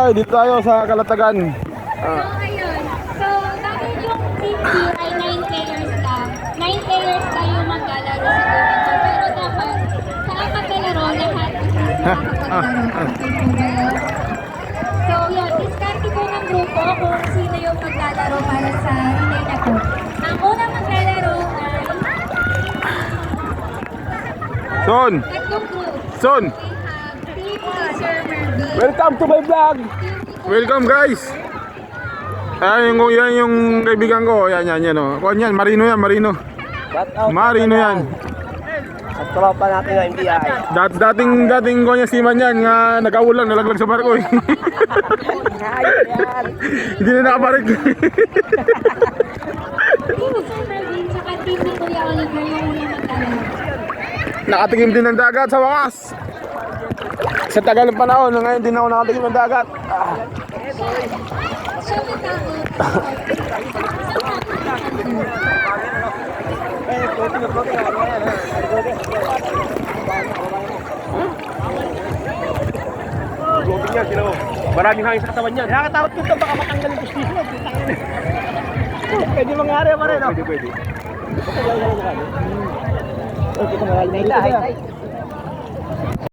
tayo, dito tayo sa Kalatagan. So, ayun. So, dahil yung team B ay 9 players lang. 9 players tayo maglalaro sa game ito. Pero dapat, sa apat na laro, lahat at least nakakapaglaro. Okay po ba yun? So, yun. Diskarte po ng grupo kung sino yung maglalaro para sa relay na to. Ang unang maglalaro ay Son! tatlong group. Son! We have Team Sir Mervin. Welcome to my vlog! Welcome guys! Ayan yung kaibigan ko. Yan oh. Kuhan yan, Marino yan, Marino. Marino yan. At tropa natin ng NBI. Dating ko niya siman yan nga nagkaulan, nalaglag sa barko eh. Hindi na nakabarik. Team Sir Mervin, saka team ni Kuya Oliver yung unang maglalaro. Nakatigim din ng dagat sa wakas. Sa tagal ng panahon, ngayon din ako nakatigim ng dagat. Siya matapos. Gloting yan, sila mo. Maraming hangin sa katawan yan. Nakakatakot ko ito, baka matanggal yung gusto mo. Pwede mangyari pa rin, no? Pwede. Okay, lang naman. Pwede ka malalim.